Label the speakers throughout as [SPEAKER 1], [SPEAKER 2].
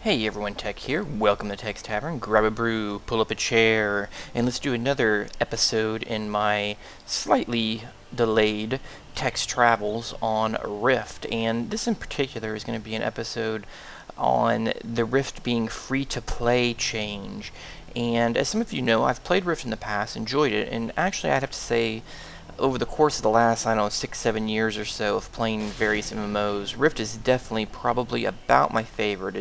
[SPEAKER 1] Hey everyone, Tekk here. Welcome to Tekk's Tavern. Grab a brew, pull up a chair, and let's do another episode in my slightly delayed Tekk's travels on Rift. And this in particular is going to be an episode on the Rift being free to play change. And as some of you know, I've played Rift in the past, enjoyed it, and actually I'd have to say over the course of the last, I don't know, 6-7 years or so of playing various MMOs, Rift is definitely probably about my favorite.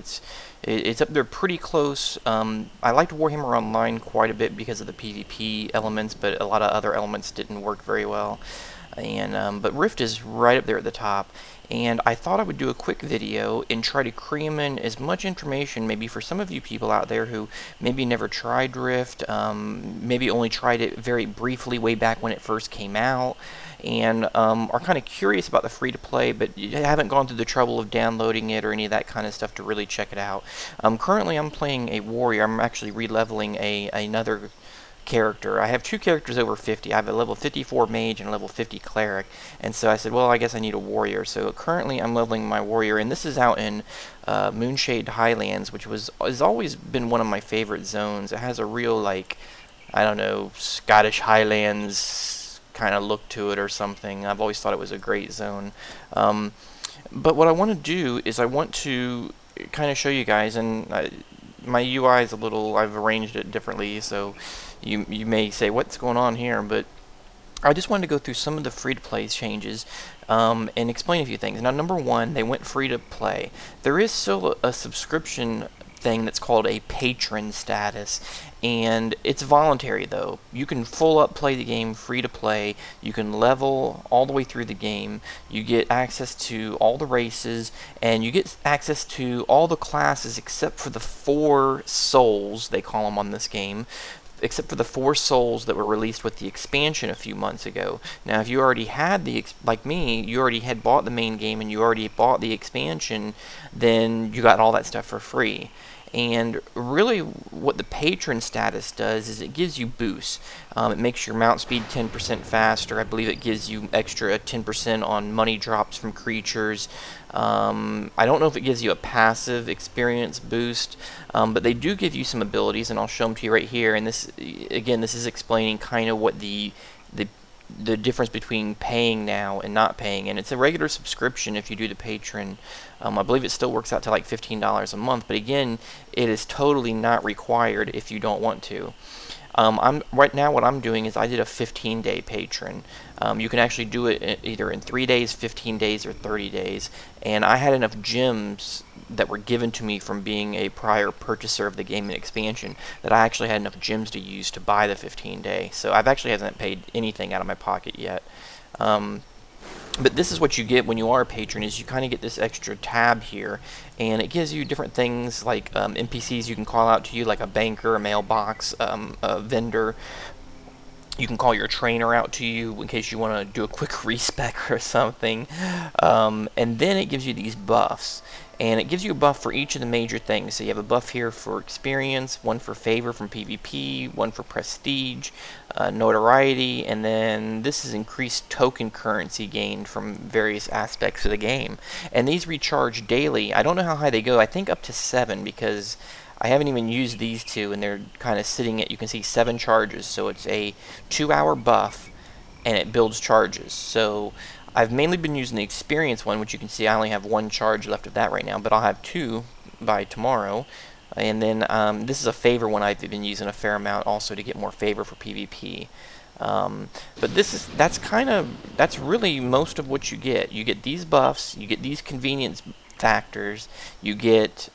[SPEAKER 1] It's up there pretty close. I liked Warhammer Online quite a bit because of the PvP elements, but a lot of other elements didn't work very well. And but Rift is right up there at the top. And I thought I would do a quick video and try to cram in as much information, maybe for some of you people out there who maybe never tried Rift, maybe only tried it very briefly way back when it first came out, and are kind of curious about the free-to-play, but you haven't gone through the trouble of downloading it or any of that kind of stuff to really check it out. Currently I'm playing a warrior. I'm actually re-leveling another character. I have two characters over 50. I have a level 54 mage and a level 50 cleric, and so I said, well, I guess I need a warrior. So currently I'm leveling my warrior, and this is out in Moonshade Highlands, which has always been one of my favorite zones. It has a real, like, I don't know, Scottish Highlands kind of look to it or something. I've always thought it was a great zone. But what I want to do is I want to kind of show you guys, and my UI is a little, I've arranged it differently, so you may say, what's going on here? But I just wanted to go through some of the free-to-play changes and explain a few things. Now, number one, they went free-to-play. There is still a subscription thing that's called a patron status, and it's voluntary though. You can full up play the game free to play. You can level all the way through the game. You get access to all the races, and you get access to all the classes except for the 4 souls, they call them on this game, except for the 4 souls that were released with the expansion a few months ago. Now, if you already had like me, you already had bought the main game and you already bought the expansion, then you got all that stuff for free. And really what the patron status does is it gives you boosts. It makes your mount speed 10% faster. I believe it gives you extra 10% on money drops from creatures. I don't know if it gives you a passive experience boost, but they do give you some abilities, and I'll show them to you right here. And this, again, this is explaining kind of what the difference between paying now and not paying. And it's a regular subscription if you do the patron. I believe it still works out to like $15 a month, but again, it is totally not required if you don't want to. Right now what I'm doing is I did a 15-day patron. You can actually do it either in 3 days, 15 days, or 30 days. And I had enough gems that were given to me from being a prior purchaser of the game and expansion that I actually had enough gems to use to buy the 15-day. So I've actually haven't paid anything out of my pocket yet. But this is what you get when you are a patron, is you kind of get this extra tab here, and it gives you different things like NPCs you can call out to you, like a banker, a mailbox, a vendor. You can call your trainer out to you in case you want to do a quick respec or something. And then it gives you these buffs. And it gives you a buff for each of the major things. So you have a buff here for experience, one for favor from PvP, one for prestige, notoriety, and then this is increased token currency gained from various aspects of the game. And these recharge daily. I don't know how high they go. I think up to 7, because I haven't even used these two, and they're kind of sitting at, you can see 7 charges. So it's a 2-hour buff, and it builds charges. So I've mainly been using the experience one, which you can see I only have 1 charge left of that right now, but I'll have 2 by tomorrow. And then this is a favor one I've been using a fair amount also to get more favor for PvP. But that's really most of what you get. You get these buffs, you get these convenience factors, you get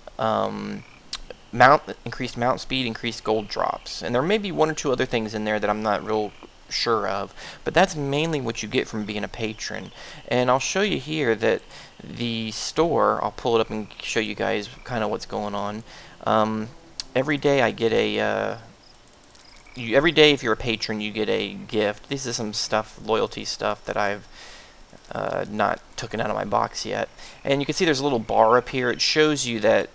[SPEAKER 1] increased mount speed, increased gold drops, and there may be 1 or 2 other things in there that I'm not real sure of, but that's mainly what you get from being a patron. And I'll show you here that the store, I'll pull it up and show you guys kind of what's going on. Every day I get every day if you're a patron you get a gift. This is some stuff, loyalty stuff that I've not taken out of my box yet. And you can see there's a little bar up here. It shows you that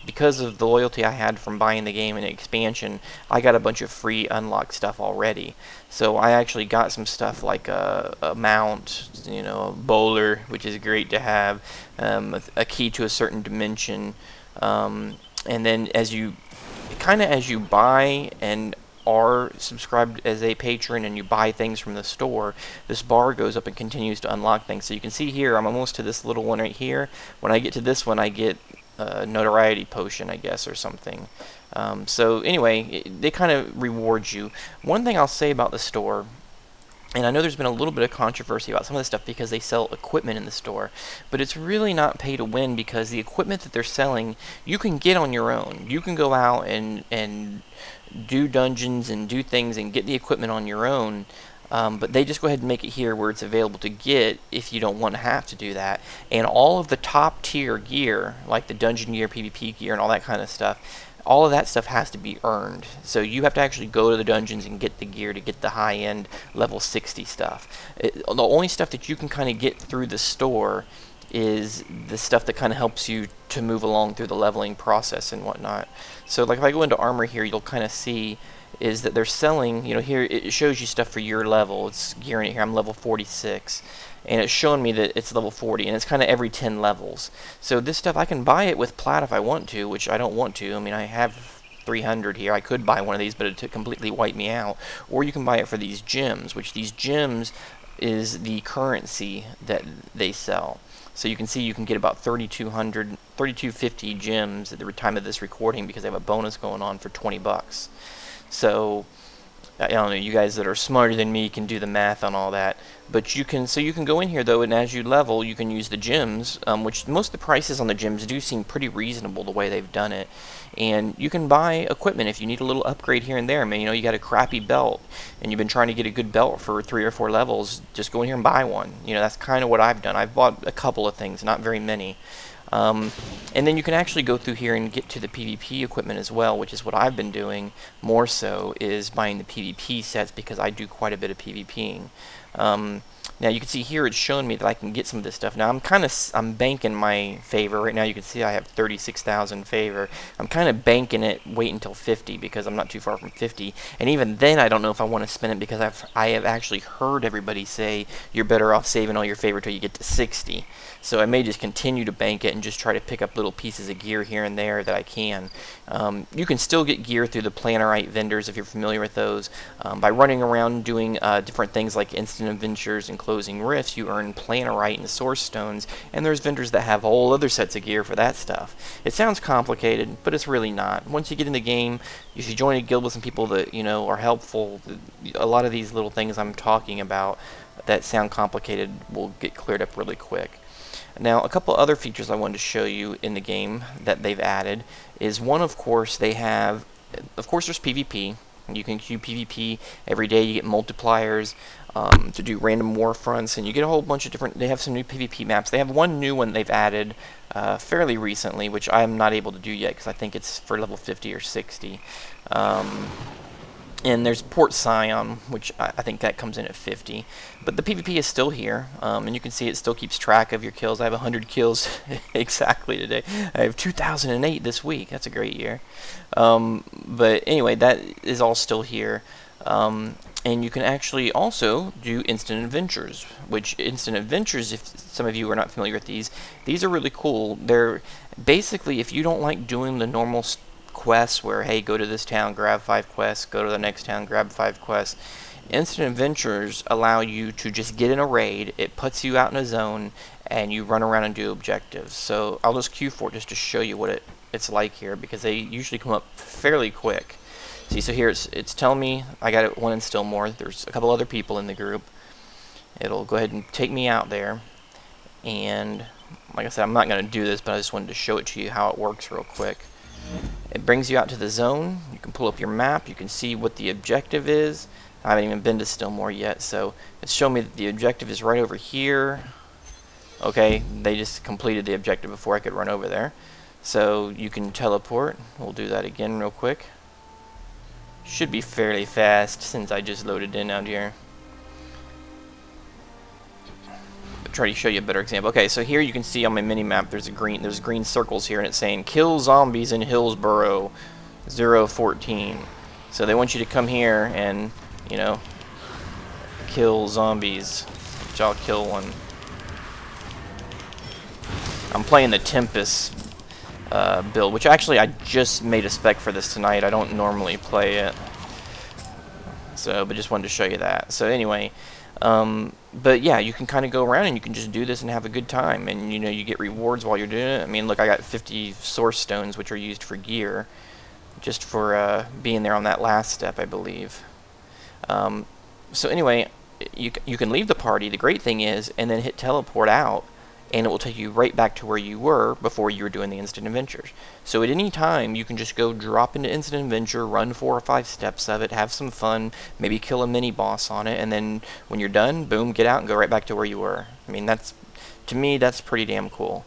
[SPEAKER 1] because of the loyalty I had from buying the game and expansion, I got a bunch of free unlocked stuff already. So I actually got some stuff like a mount, you know, a bowler, which is great to have, a key to a certain dimension, And then as you buy and are subscribed as a patron and you buy things from the store, this bar goes up and continues to unlock things. So you can see here, I'm almost to this little one right here. When I get to this one, I get a notoriety potion, I guess, or something. So anyway, they kind of reward you. One thing I'll say about the store, and I know there's been a little bit of controversy about some of this stuff because they sell equipment in the store, but it's really not pay to win, because the equipment that they're selling, you can get on your own. You can go out and do dungeons and do things and get the equipment on your own, but they just go ahead and make it here where it's available to get if you don't want to have to do that. And all of the top tier gear, like the dungeon gear, PvP gear, and all that kind of stuff, all of that stuff has to be earned. So you have to actually go to the dungeons and get the gear to get the high-end level 60 stuff. The only stuff that you can kind of get through the store is the stuff that kind of helps you to move along through the leveling process and whatnot. So like if I go into armor here, you'll kind of see is that they're selling, you know, here it shows you stuff for your level. It's gearing it here. I'm level 46. And it's showing me that it's level 40, and it's kind of every 10 levels. So this stuff, I can buy it with plat if I want to, which I don't want to. I mean, I have 300 here. I could buy one of these, but it'd completely wipe me out. Or you can buy it for these gems, which these gems is the currency that they sell. So you can see you can get about 3,250 gems at the time of this recording, because they have a bonus going on for 20 bucks. So I don't know, you guys that are smarter than me can do the math on all that. But you can go in here though, and as you level, you can use the gems, which most of the prices on the gems do seem pretty reasonable the way they've done it. And you can buy equipment if you need a little upgrade here and there. I mean, you know, you got a crappy belt, and you've been trying to get a good belt for 3 or 4 levels. Just go in here and buy one. You know, that's kind of what I've done. I've bought a couple of things, not very many. And then you can actually go through here and get to the PvP equipment as well, which is what I've been doing more so, is buying the PvP sets, because I do quite a bit of PvPing. Now you can see here it's showing me that I can get some of this stuff. Now I'm banking my favor. Right now you can see I have 36,000 favor. I'm kind of banking it, wait until 50, because I'm not too far from 50. And even then I don't know if I want to spend it, because I have actually heard everybody say you're better off saving all your favor till you get to 60. So I may just continue to bank it and just try to pick up little pieces of gear here and there that I can. You can still get gear through the Planarite vendors, if you're familiar with those. By running around doing different things like instant adventures and closing rifts, you earn Planarite and source stones, and there's vendors that have whole other sets of gear for that stuff. It sounds complicated, but it's really not. Once you get in the game, you should join a guild with some people that, you know, are helpful. A lot of these little things I'm talking about that sound complicated will get cleared up really quick. Now, a couple other features I wanted to show you in the game that they've added is one, of course, they have, of course, there's PvP. You can queue PvP every day. You get multipliers to do random war fronts, and you get a whole bunch of different. They have some new PvP maps. They have one new one they've added fairly recently, which I'm not able to do yet because I think it's for level 50 or 60. And there's Port Sion, which I think that comes in at 50. But the PvP is still here, and you can see it still keeps track of your kills. I have 100 kills exactly today. I have 2,008 this week. That's a great year. But anyway, that is all still here. And you can actually also do instant adventures, which instant adventures, if some of you are not familiar with these are really cool. They're basically, if you don't like doing the normal quests where, hey, go to this town, grab 5 quests, go to the next town, grab 5 quests. Instant adventures allow you to just get in a raid. It puts you out in a zone, and you run around and do objectives. So I'll just queue for it just to show you what it's like here, because they usually come up fairly quick. See, so here it's telling me I got one in Stillmore. There's a couple other people in the group. It'll go ahead and take me out there, and like I said, I'm not going to do this, but I just wanted to show it to you how it works real quick. It brings you out to the zone. You can pull up your map. You can see what the objective is. I haven't even been to Stillmore yet, so it's showing me that the objective is right over here. Okay, they just completed the objective before I could run over there. So you can teleport. We'll do that again real quick. Should be fairly fast since I just loaded in out here. Try to show you a better example. Okay, so here you can see on my mini map there's green circles here, and it's saying kill zombies in Hillsboro 014. So they want you to come here and, you know, kill zombies, which I'll kill one. I'm playing the Tempest build, which actually I just made a spec for this tonight. I don't normally play it, so but just wanted to show you that. So anyway, but yeah, you can kind of go around and you can just do this and have a good time, and you get rewards while you're doing it. I mean, look, I got 50 source stones, which are used for gear, just for being there on that last step, I believe. So anyway, you can leave the party. The great thing is, and then hit teleport out, and it will take you right back to where you were before you were doing the instant adventures. So at any time, you can just go drop into instant adventure, run 4 or 5 steps of it, have some fun, maybe kill a mini boss on it, and then when you're done, boom, get out and go right back to where you were. I mean, to me, that's pretty damn cool.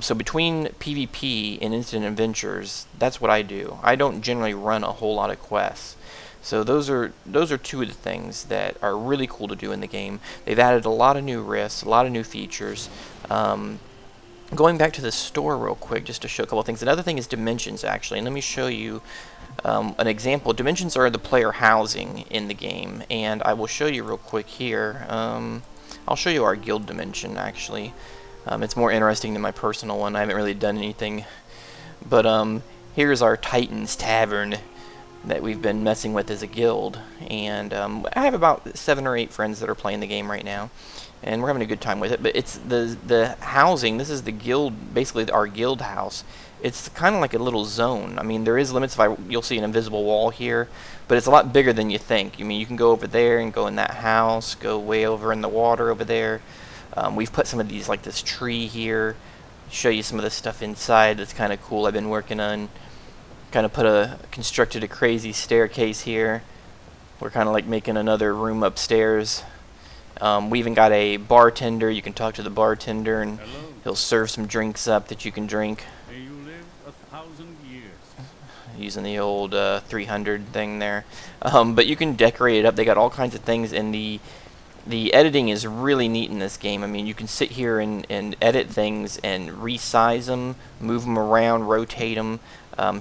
[SPEAKER 1] So between PvP and instant adventures, that's what I do. I don't generally run a whole lot of quests. So those are two of the things that are really cool to do in the game. They've added a lot of new rifts, a lot of new features. Going back to the store real quick, just to show a couple of things. Another thing is dimensions, actually, and let me show you an example. Dimensions are the player housing in the game, and I will show you real quick here. I'll show you our guild dimension, actually. It's more interesting than my personal one. I haven't really done anything, but here's our Titans Tavern that we've been messing with as a guild, and I have about 7 or 8 friends that are playing the game right now, and we're having a good time with it. But it's the housing. This is the guild, basically our guild house. It's kind of like a little zone. I mean, there is limits. You'll see an invisible wall here, but it's a lot bigger than you think. I mean, you can go over there and go in that house, go way over in the water over there. We've put some of these, like this tree here, show you some of the stuff inside that's kind of cool I've been working on. Kind of constructed a crazy staircase here. We're kind of like making another room upstairs. We even got a bartender. You can talk to the bartender and he'll serve some drinks up that you can drink.
[SPEAKER 2] May you live 1,000 years.
[SPEAKER 1] Using the old 300 thing there. But you can decorate it up. They got all kinds of things, and the editing is really neat in this game. I mean, you can sit here and edit things and resize them, move them around, rotate them.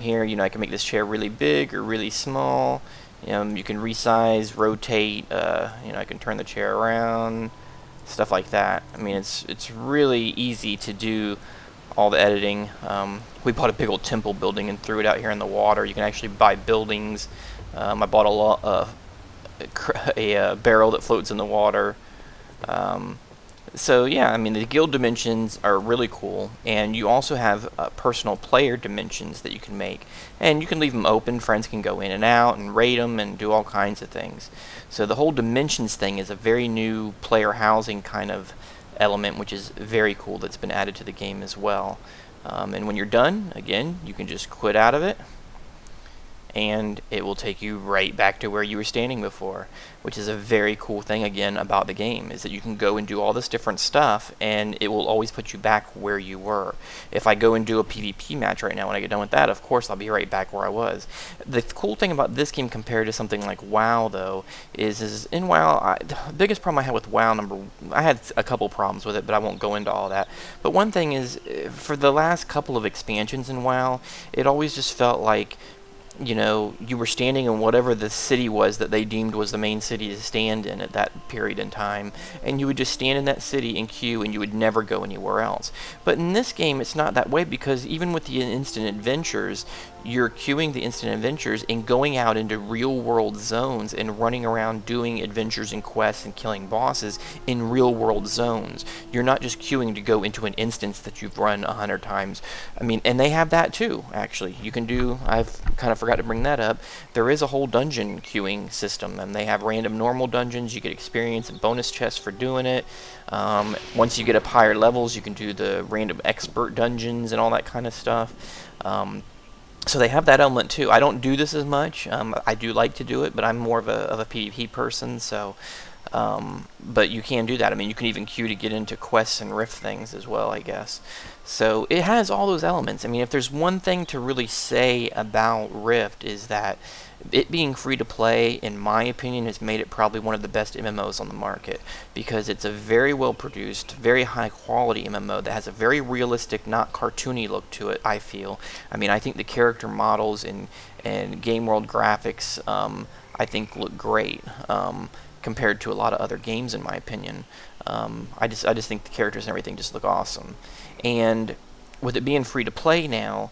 [SPEAKER 1] Here, I can make this chair really big or really small. You can resize, rotate. I can turn the chair around, stuff like that. I mean, it's really easy to do all the editing. We bought a big old temple building and threw it out here in the water. You can actually buy buildings. I bought a barrel that floats in the water. So yeah, I mean, the guild dimensions are really cool, and you also have personal player dimensions that you can make, and you can leave them open. Friends can go in and out and raid them and do all kinds of things. So the whole dimensions thing is a very new player housing kind of element, which is very cool, that's been added to the game as well. And when you're done, again, you can just quit out of it, and it will take you right back to where you were standing before, which is a very cool thing again about the game, is that you can go and do all this different stuff and it will always put you back where you were. If I go and do a PvP match right now, when I get done with that, of course I'll be right back where I was. The cool thing about this game compared to something like WoW, though, is in WoW, the biggest problem I had with WoW, I had a couple problems with it, but I won't go into all that. But one thing is, for the last couple of expansions in WoW, it always just felt like you were standing in whatever the city was that they deemed was the main city to stand in at that period in time, and you would just stand in that city and queue, and you would never go anywhere else. But in this game, it's not that way, because even with the instant adventures, you're queuing the instant adventures and going out into real-world zones and running around doing adventures and quests and killing bosses in real-world zones. You're not just queuing to go into an instance that you've run 100 times. I mean, and they have that too, actually. You can do, I've kind of forgot to bring that up, there is a whole dungeon queuing system, and they have random normal dungeons. You get experience and bonus chests for doing it. Once you get up higher levels, you can do the random expert dungeons and all that kind of stuff. So they have that element too. I don't do this as much. I do like to do it, but I'm more of a PvP person. So, but you can do that. I mean, you can even queue to get into quests and rift things as well, I guess. So it has all those elements. I mean, if there's one thing to really say about Rift, is that it being free to play, in my opinion, has made it probably one of the best MMOs on the market, because it's a very well produced, very high quality MMO that has a very realistic, not cartoony look to it, I feel. I mean, I think the character models and game world graphics, I think look great compared to a lot of other games, in my opinion. I just think the characters and everything just look awesome. And with it being free to play now,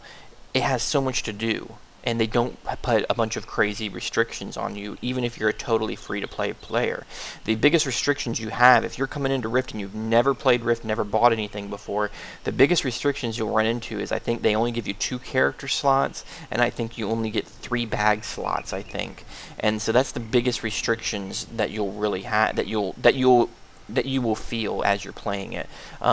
[SPEAKER 1] it has so much to do, and they don't put a bunch of crazy restrictions on you, even if you're a totally free to play player. The biggest restrictions you have, if you're coming into Rift and you've never played Rift, never bought anything before, the biggest restrictions you'll run into is I think they only give you 2 character slots, and I think you only get 3 bag slots, I think. And so that's the biggest restrictions that you'll really have, that you will feel as you're playing it.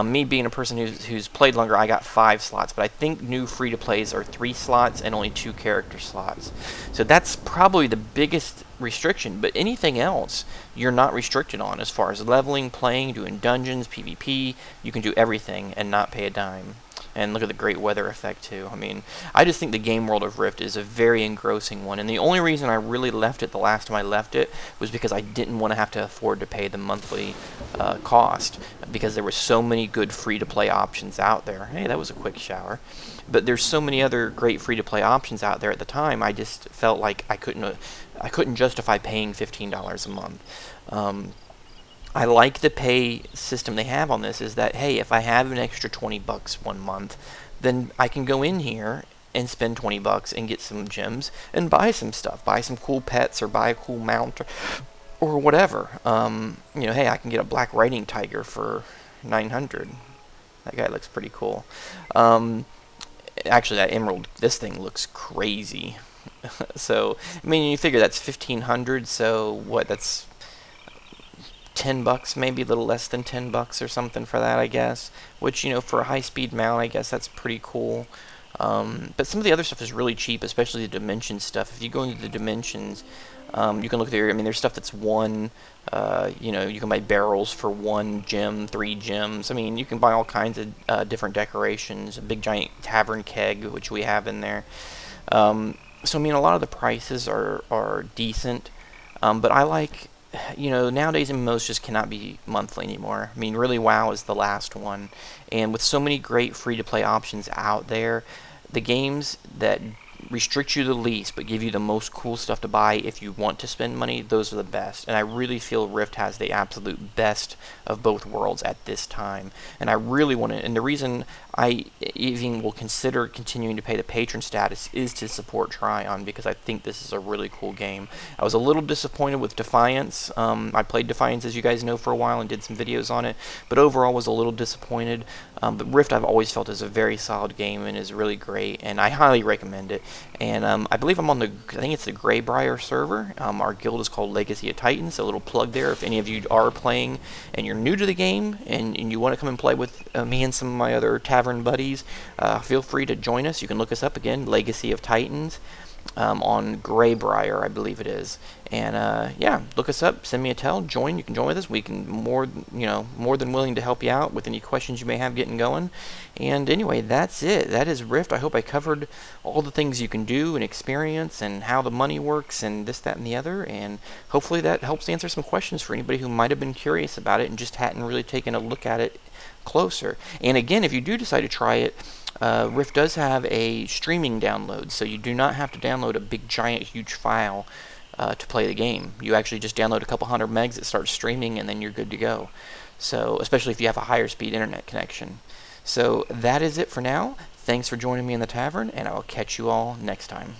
[SPEAKER 1] Me being a person who's played longer, I got 5 slots, but I think new free-to-plays are 3 slots and only 2 character slots. So that's probably the biggest restriction, but anything else you're not restricted on as far as leveling, playing, doing dungeons, PvP. You can do everything and not pay a dime. And look at the great weather effect too. I mean, I just think the game world of Rift is a very engrossing one, and the only reason I really left it the last time I left it was because I didn't want to have to afford to pay the monthly cost, because there were so many good free-to-play options out there. Hey, that was a quick shower. But there's so many other great free-to-play options out there at the time, I just felt like I couldn't justify paying $15 a month. I like the pay system they have on this, is that, hey, if I have an extra 20 bucks one month, then I can go in here and spend 20 bucks and get some gems and buy some stuff, buy some cool pets or buy a cool mount or whatever. Hey, I can get a black riding tiger for 900. That guy looks pretty cool. Actually, that emerald, this thing looks crazy. So, I mean, you figure that's 1,500, so what, that's 10 bucks, maybe a little less than 10 bucks or something for that, I guess. Which, for a high-speed mount, I guess that's pretty cool. But some of the other stuff is really cheap, especially the dimension stuff. If you go into the dimensions, you can look there. I mean, there's stuff that's one. You can buy barrels for 1 gem, 3 gems. I mean, you can buy all kinds of different decorations. A big giant tavern keg, which we have in there. So I mean, a lot of the prices are decent. But I like, nowadays MMOs just cannot be monthly anymore. I mean, really, WoW is the last one. And with so many great free-to-play options out there, the games that restrict you the least but give you the most cool stuff to buy if you want to spend money, those are the best. And I really feel Rift has the absolute best of both worlds at this time. And I really want to, and the reason I even will consider continuing to pay the patron status is to support Tryon, because I think this is a really cool game. I was a little disappointed with Defiance. I played Defiance, as you guys know, for a while and did some videos on it, but overall was a little disappointed. But Rift I've always felt is a very solid game and is really great, and I highly recommend it. And I believe I'm on I think it's the Greybriar server. Our guild is called Legacy of Titans, so a little plug there. If any of you are playing and you're new to the game and you want to come and play with me and some of my other tavern buddies, feel free to join us. You can look us up again, Legacy of Titans, on Greybriar, I believe it is. And yeah, look us up, send me a tell, join. You can join with us. We can more than willing to help you out with any questions you may have getting going. And anyway, that's it. That is Rift. I hope I covered all the things you can do and experience and how the money works and this, that, and the other. And hopefully that helps answer some questions for anybody who might have been curious about it and just hadn't really taken a look at it closer. And again, if you do decide to try it, Rift does have a streaming download, so you do not have to download a big, giant, huge file to play the game. You actually just download a couple hundred megs, it starts streaming, and then you're good to go. So, especially if you have a higher speed internet connection. So, that is it for now. Thanks for joining me in the tavern, and I will catch you all next time.